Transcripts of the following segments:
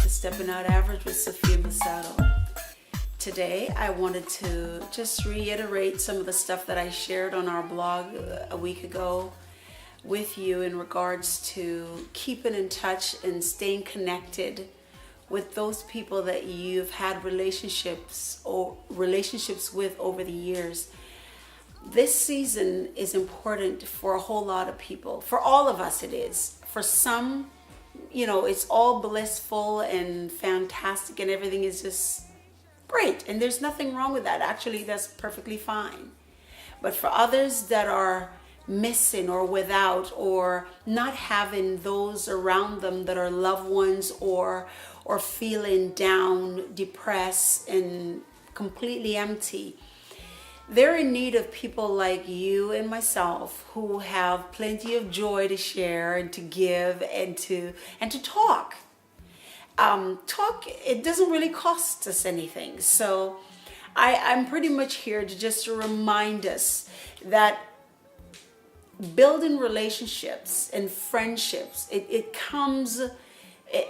to Stepping Out Average with Sophia Messado. Today, I wanted to just reiterate some of the stuff that I shared on our blog a week ago with you in regards to keeping in touch and staying connected with those people that you've had relationships with over the years. This season is important for a whole lot of people. For all of us it is. For some, it's all blissful and fantastic and everything is just great. And there's nothing wrong with that. Actually, that's perfectly fine. But for others that are missing or without or not having those around them that are loved ones or feeling down, depressed, and completely empty, they're in need of people like you and myself who have plenty of joy to share and to give and to talk. It doesn't really cost us anything. So I'm pretty much here to remind us that building relationships and friendships, it comes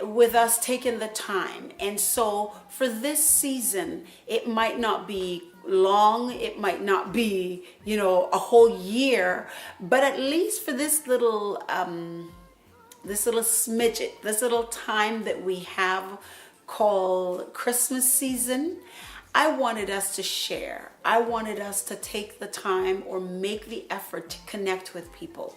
with us taking the time. And so for this season, it might not be long, it might not be, a whole year, but at least for this little smidget, this little time that we have called Christmas season, I wanted us to share. I wanted us to take the time or make the effort to connect with people.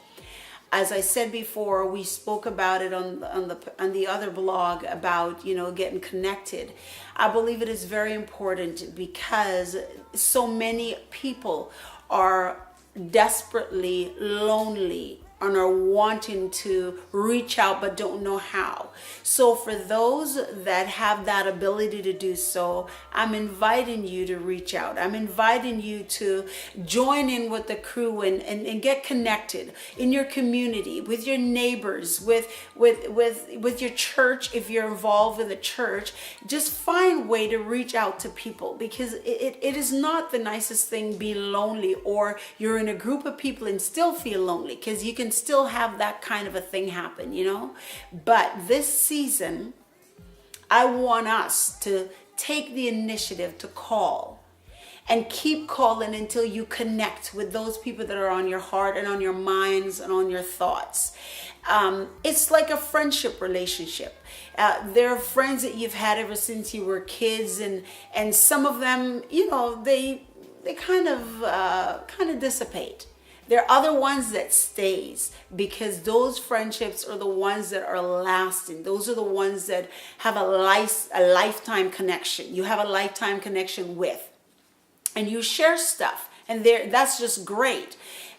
As I said before, we spoke about it on the other blog about, getting connected. I believe it is very important because so many people are desperately lonely and are wanting to reach out but don't know how. So for those that have that ability to do so, I'm inviting you to reach out. I'm inviting you to join in with the crew and get connected in your community, with your neighbors, with your church. If you're involved with a church, just find a way to reach out to people, because it is not the nicest thing being lonely, or you're in a group of people and still feel lonely, because you can still have that kind of a thing happen, But this season, I want us to take the initiative to call and keep calling until you connect with those people that are on your heart and on your minds and on your thoughts. It's like a friendship relationship. There are friends that you've had ever since you were kids, and some of them, they kind of dissipate. There are other ones that stays, because those friendships are the ones that are lasting. Those are the ones that have a lifetime connection. You have a lifetime connection with, and you share stuff, and that's just great,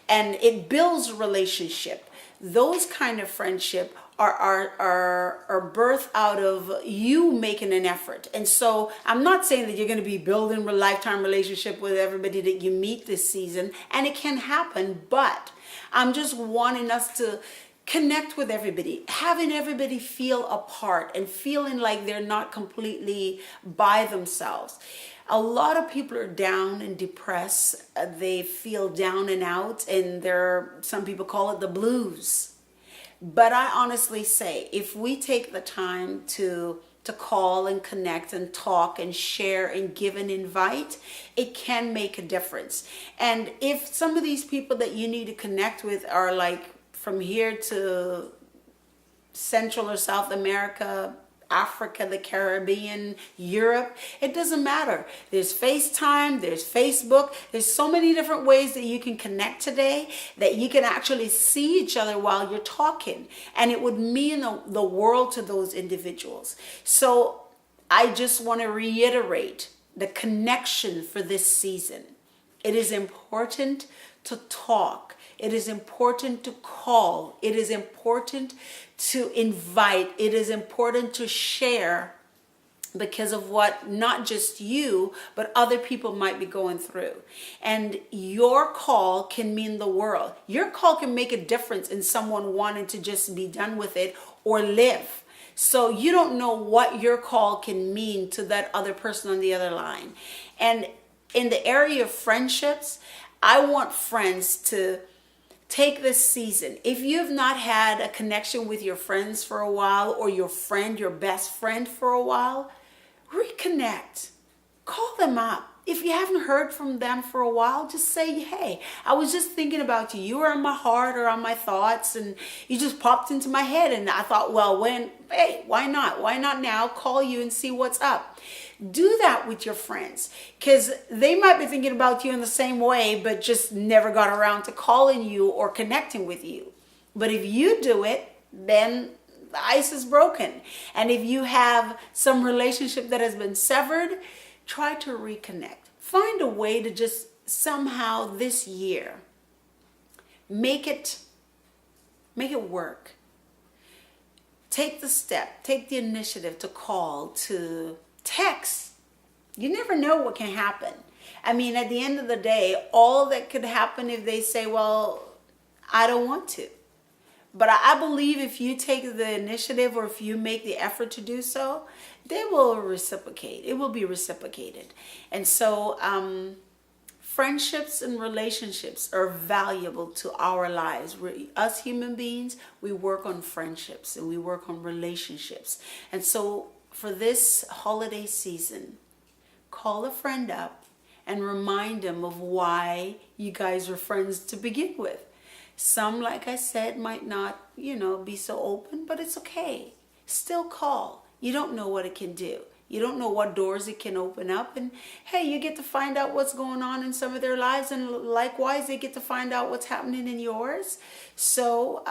and it builds relationship. Those kind of friendship are birthed out of you making an effort. And so I'm not saying that you're going to be building a lifetime relationship with everybody that you meet this season, and it can happen, but I'm just wanting us to connect with everybody, having everybody feel a part and feeling like they're not completely by themselves. A lot of people are down and depressed. They feel down and out, and some people call it the blues. But I honestly say, if we take the time to call and connect and talk and share and give and invite, it can make a difference. And if some of these people that you need to connect with are like from here to Central or South America, Africa, the Caribbean, Europe, it doesn't matter. There's FaceTime, there's Facebook, there's so many different ways that you can connect today, that you can actually see each other while you're talking, and it would mean the world to those individuals. So I just want to reiterate the connection for this season. It is important to talk. It is important to call. It is important to invite. It is important to share, because of what not just you, but other people might be going through. And your call can mean the world. Your call can make a difference in someone wanting to just be done with it or live. So you don't know what your call can mean to that other person on the other line. And in the area of friendships, I want friends to take this season. If you've not had a connection with your friends for a while, or your friend, your best friend for a while, reconnect. Call them up. If you haven't heard from them for a while, just say, hey, I was just thinking about you. You were on my heart or on my thoughts, and you just popped into my head. And I thought, well, hey, why not? Why not now call you and see what's up? Do that with your friends, because they might be thinking about you in the same way, but just never got around to calling you or connecting with you. But if you do it, then the ice is broken. And if you have some relationship that has been severed, try to reconnect. Find a way to just somehow this year make it work. Take the step, take the initiative to call, to text. You never know what can happen. I mean, at the end of the day, all that could happen if they say, well, I don't want to. But I believe if you take the initiative, or if you make the effort to do so, they will reciprocate. It will be reciprocated. And so friendships and relationships are valuable to our lives. Us human beings, we work on friendships and we work on relationships. And so for this holiday season, call a friend up and remind them of why you guys were friends to begin with. Some, like I said, might not, be so open, but it's okay. Still call. You don't know what it can do. You don't know what doors it can open up. And hey, you get to find out what's going on in some of their lives. And likewise, they get to find out what's happening in yours. So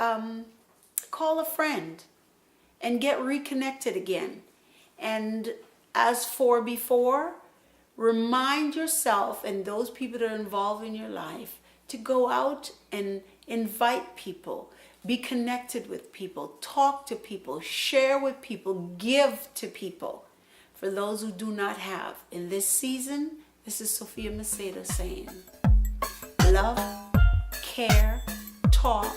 call a friend and get reconnected again. And as for before, remind yourself and those people that are involved in your life to go out and invite people, be connected with people, talk to people, share with people, give to people. For those who do not have in this season, this is Sophia Messado saying, love, care, talk,